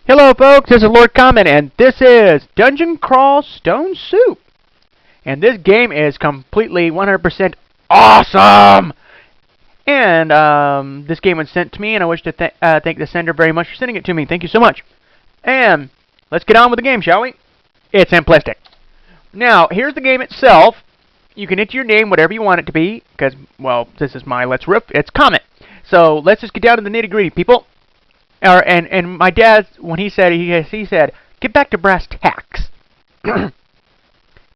Hello folks, this is Lord Comet, and this is Dungeon Crawl Stone Soup. And this game is completely 100% awesome! And this game was sent to me, and I wish to thank the sender very much for sending it to me. Thank you so much. And let's get on with the game, shall we? It's simplistic. Now, here's the game itself. You can enter your name, whatever you want it to be, because, well, this is my Let's Riff. It's Comet. So let's just get down to the nitty-gritty, people. And my dad, when he said, he said, get back to brass tacks.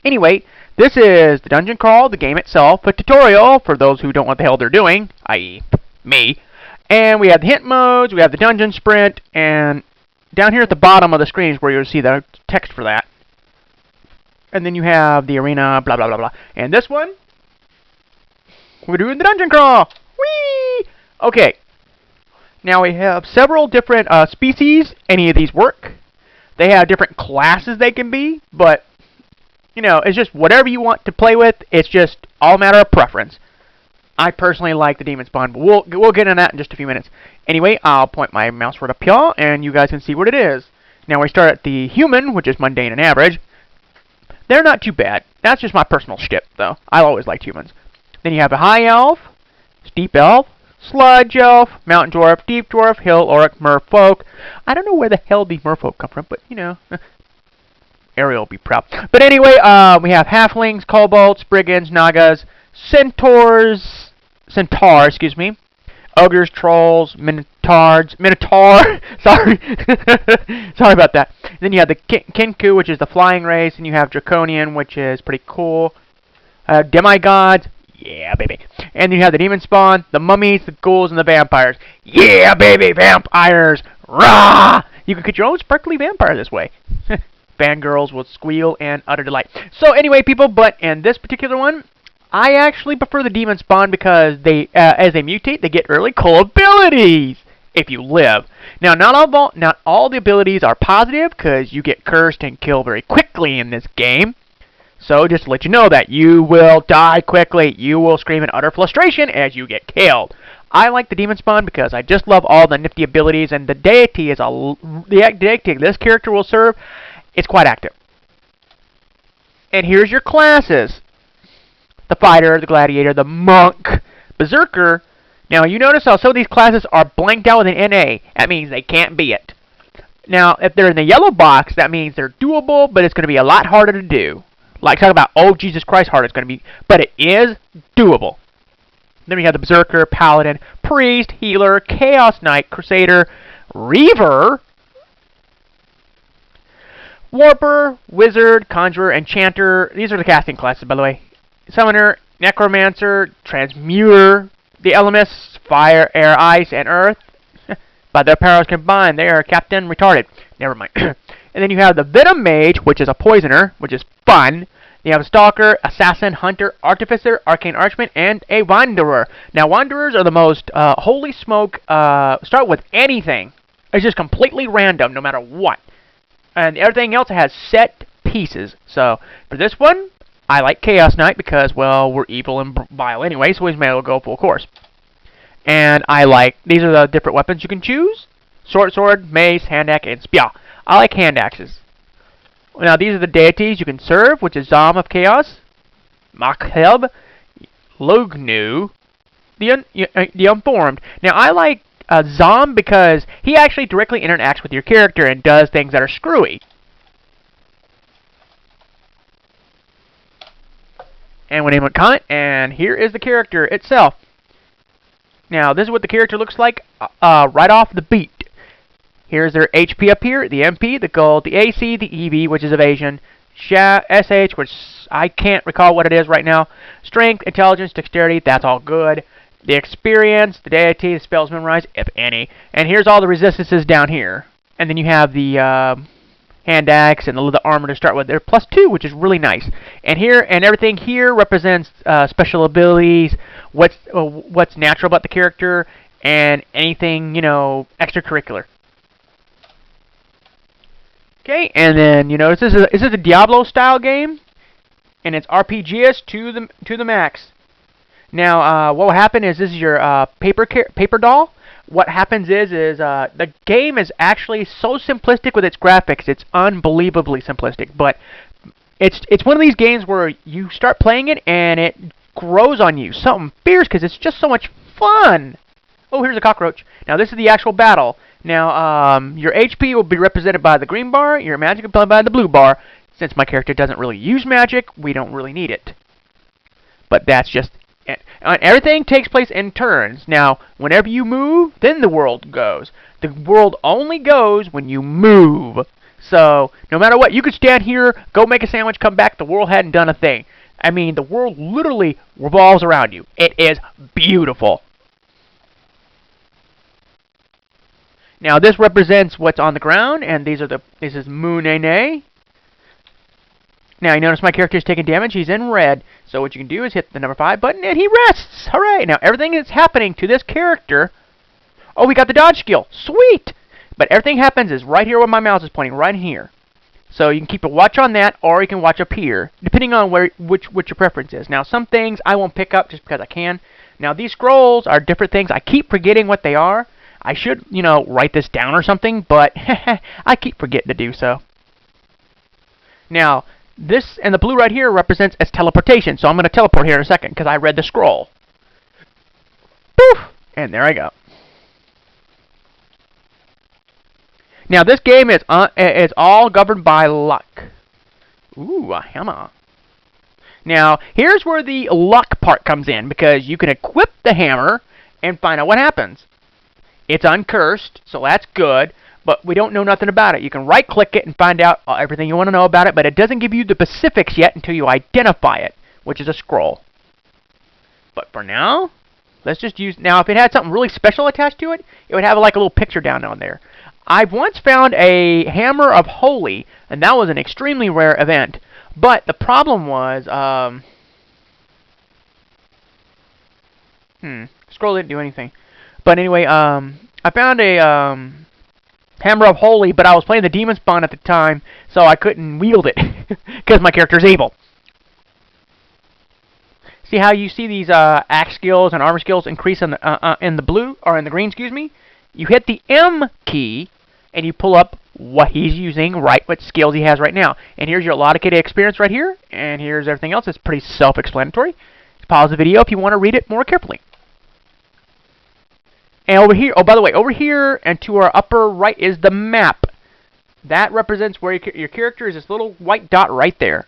Anyway, this is the Dungeon Crawl, the game itself, a tutorial for those who don't know what the hell they're doing, i.e. me. And we have the hint modes, we have the dungeon sprint, and down here at the bottom of the screen is where you'll see the text for that. And then you have the arena, blah, blah, blah, blah. And this one, we're doing the Dungeon Crawl. Whee! Okay. Now we have several different species. Any of these work. They have different classes they can be, but you know, it's just whatever you want to play with. It's just all a matter of preference. I personally like the demon spawn, but we'll get into that in just a few minutes. Anyway, I'll point my mouse right up here, and you guys can see what it is. Now we start at the human, which is mundane and average. They're not too bad. That's just my personal shtick, though. I always liked humans. Then you have a high elf, steep elf, sludge elf, mountain dwarf, deep dwarf, hill orc, merfolk. I don't know where the hell these merfolk come from, but you know, Ariel will be proud. But anyway, we have halflings, kobolds, brigands, nagas, centaurs, excuse me, ogres, trolls, minotaur. Sorry, sorry about that. Then you have the kinku, which is the flying race, and you have draconian, which is pretty cool. Demigods. Yeah, baby. And you have the demon spawn, the mummies, the ghouls, and the vampires. Yeah, baby, vampires! Rah! You can get your own sparkly vampire this way. Fangirls will squeal in utter delight. So anyway, people, but in this particular one, I actually prefer the demon spawn because they, as they mutate, they get really cool abilities if you live. Now, not all the abilities are positive because you get cursed and killed very quickly in this game. So, just to let you know that you will die quickly. You will scream in utter frustration as you get killed. I like the demon spawn because I just love all the nifty abilities, and the deity is the deity this character will serve. It's quite active. And here's your classes: the fighter, the gladiator, the monk, berserker. Now, you notice how some of these classes are blanked out with an NA. That means they can't be it. Now, if they're in the yellow box, that means they're doable, but it's going to be a lot harder to do. Like, talk about, oh, Jesus Christ, hard it's going to be. But it is doable. Then we have the Berserker, Paladin, Priest, Healer, Chaos Knight, Crusader, Reaver, Warper, Wizard, Conjurer, Enchanter. These are the casting classes, by the way. Summoner, Necromancer, Transmuter, the elements, Fire, Air, Ice, and Earth. By their powers combined, they are Captain Retarded. Never mind. And then you have the Venom Mage, which is a poisoner, which is fun. You have a Stalker, Assassin, Hunter, Artificer, Arcane Archman, and a Wanderer. Now, Wanderers are the most, holy smoke, start with anything. It's just completely random, no matter what. And everything else has set pieces. So, for this one, I like Chaos Knight because, well, we're evil and vile anyway, so we may as well go full course. And I like, these are the different weapons you can choose. Sword, mace, hand axe, and spear. I like hand axes. Now, these are the deities you can serve, which is Zom of Chaos, Makheb, Lognu, the Unformed. Now, I like Zom because he actually directly interacts with your character and does things that are screwy. And we name it Comet, and here is the character itself. Now, this is what the character looks like right off the beat. Here's their HP up here, the MP, the gold, the AC, the EV, which is evasion, SH, which I can't recall what it is right now, strength, intelligence, dexterity, that's all good, the experience, the deity, the spells memorized, if any, and here's all the resistances down here. And then you have the hand axe and the armor to start with. They're +2, which is really nice. And here, and everything here represents special abilities, what's natural about the character, and anything, you know, extracurricular. Okay, and then you notice this is a Diablo style game, and it's RPGish to the max. Now, what will happen is this is your paper doll. what happens is the game is actually so simplistic with its graphics. It's unbelievably simplistic, but it's one of these games where you start playing it and it grows on you something fierce because it's just so much fun. Oh, here's a cockroach. Now this is the actual battle. Now your HP will be represented by the green bar, your magic will be by the blue bar. Since my character doesn't really use magic, we don't really need it. But that's just it. Everything takes place in turns. Now, whenever you move, then the world goes. The world only goes when you move. So, no matter what, you could stand here, go make a sandwich, come back, the world hadn't done a thing. I mean, the world literally revolves around you. It is beautiful. Now, this represents what's on the ground, and this is Moonene. Now, you notice my character is taking damage. He's in red. So what you can do is hit the number 5 button, and he rests. Hooray! Now, everything that's happening to this character... Oh, we got the dodge skill. Sweet! But everything happens is right here where my mouse is pointing, right here. So you can keep a watch on that, or you can watch up here, depending on which your preference is. Now, some things I won't pick up just because I can. Now, these scrolls are different things. I keep forgetting what they are. I should, write this down or something, but I keep forgetting to do so. Now... This and the blue right here represents as teleportation, so I'm going to teleport here in a second because I read the scroll. Poof! And there I go. Now this game is all governed by luck. Ooh, a hammer. Now here's where the luck part comes in because you can equip the hammer and find out what happens. It's uncursed, so that's good. But we don't know nothing about it. You can right-click it and find out everything you want to know about it, but it doesn't give you the specifics yet until you identify it, which is a scroll. But for now, let's just use... Now, if it had something really special attached to it, it would have like a little picture down on there. I've once found a Hammer of Holy, and that was an extremely rare event. But the problem was... Scroll didn't do anything. But anyway, I found a... Hammer of Holy, but I was playing the Demon Spawn at the time, so I couldn't wield it, because my character's evil. See how you see these axe skills and armor skills increase in the blue, or in the green, excuse me? You hit the M key, and you pull up what he's using, what skills he has right now. And here's your allotted experience right here, and here's everything else. It's pretty self-explanatory. Pause the video if you want to read it more carefully. And over here, oh, by the way, over here and to our upper right is the map. That represents where your character is, this little white dot right there.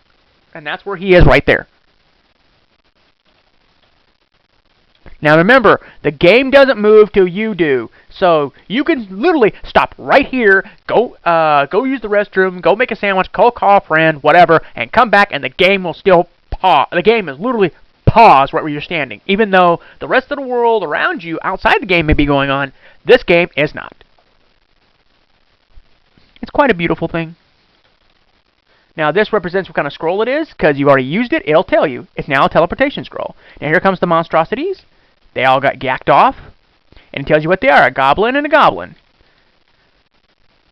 And that's where he is right there. Now remember, the game doesn't move till you do. So you can literally stop right here, go use the restroom, go make a sandwich, call a friend, whatever, and come back and the game will still pause. The game is literally pause right where you're standing. Even though the rest of the world around you outside the game may be going on, this game is not. It's quite a beautiful thing. Now this represents what kind of scroll it is, because you've already used it, it'll tell you. It's now a teleportation scroll. Now here comes the monstrosities. They all got yacked off, and it tells you what they are, a goblin and a goblin.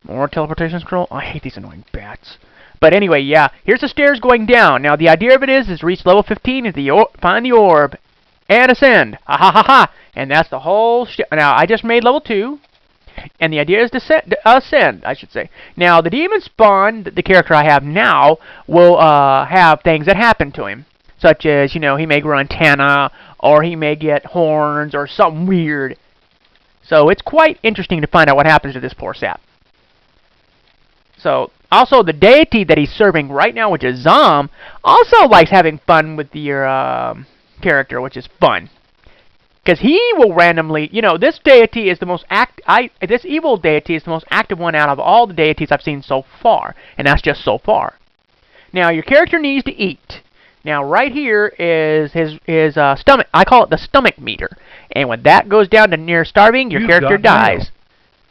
More teleportation scroll. Oh, I hate these annoying bats. But anyway, yeah, here's the stairs going down. Now, the idea of it is reach level 15, find the orb, and ascend. Ha ha ha ha. And that's the whole shit. Now, I just made level 2, and the idea is to ascend, I should say. Now, the demon spawn, the character I have now, will have things that happen to him. Such as, he may grow antenna, or he may get horns, or something weird. So, it's quite interesting to find out what happens to this poor sap. So, also, the deity that he's serving right now, which is Zom, also likes having fun with your character, which is fun. Because he will randomly, this deity is the most this evil deity is the most active one out of all the deities I've seen so far. And that's just so far. Now, your character needs to eat. Now, right here is his stomach. I call it the stomach meter. And when that goes down to near starving, your character dies.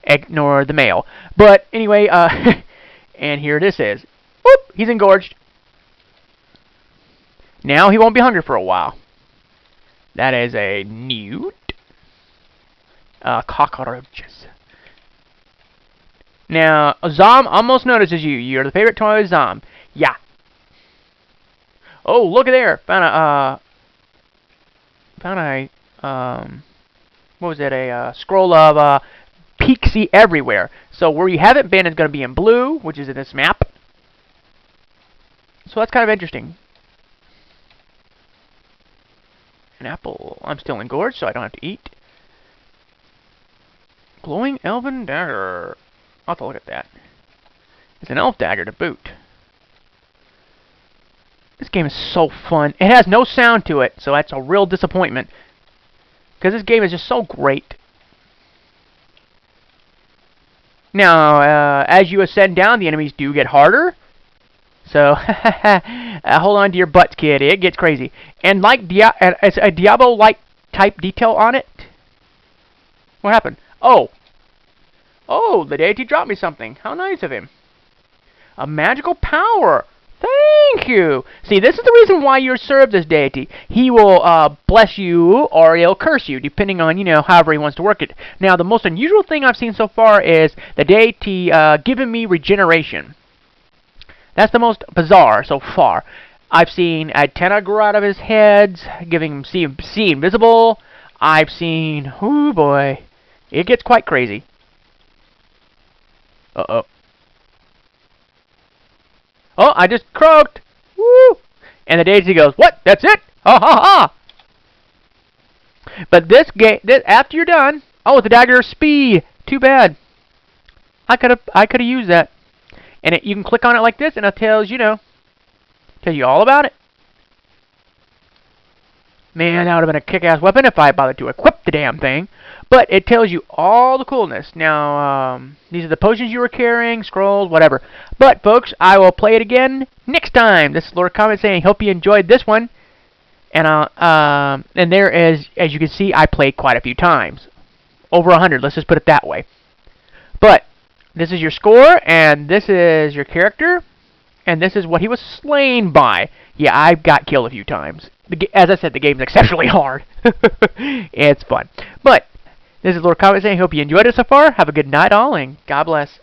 Ignore the mail. But, anyway, and here this is. Whoop! He's engorged. Now he won't be hungry for a while. That is a newt. Cockroaches. Now, Zom almost notices you. You're the favorite toy of Zom. Yeah. Oh, look at there. Found a what was it, a scroll of Peaksy everywhere. So where you haven't been is going to be in blue, which is in this map. So that's kind of interesting. An apple. I'm still engorged, so I don't have to eat. Glowing elven dagger. I'll have to look at that. It's an elf dagger to boot. This game is so fun. It has no sound to it, so that's a real disappointment. Because this game is just so great. Now, as you ascend down, the enemies do get harder. So, hold on to your butts, kid. It gets crazy. And like it's a Diablo-like type detail on it. What happened? Oh. Oh, the deity dropped me something. How nice of him. A magical power. Thank you. See, this is the reason why you serve this deity. He will bless you or he'll curse you, depending on, however he wants to work it. Now, the most unusual thing I've seen so far is the deity giving me regeneration. That's the most bizarre so far. I've seen antenna grow out of his head, giving him see invisible. I've seen, oh boy, it gets quite crazy. Uh-oh. Oh, I just croaked. Woo! And the deity goes, what? That's it? Ha ha ha! But this game, after you're done, oh, the dagger of speed. Too bad. I could have used that. And you can click on it like this, and it tells tells you all about it. Man, that would have been a kick-ass weapon if I bothered to equip the damn thing. But it tells you all the coolness. Now, these are the potions you were carrying, scrolls, whatever. But, folks, I will play it again next time. This is Lord Comet saying, hope you enjoyed this one. And there is, as you can see, I played quite a few times. Over 100, let's just put it that way. But, this is your score, and this is your character, and this is what he was slain by. Yeah, I've got killed a few times. As I said, the game's exceptionally hard. It's fun. But, this is Lord Comet saying, hope you enjoyed it so far. Have a good night all, and God bless.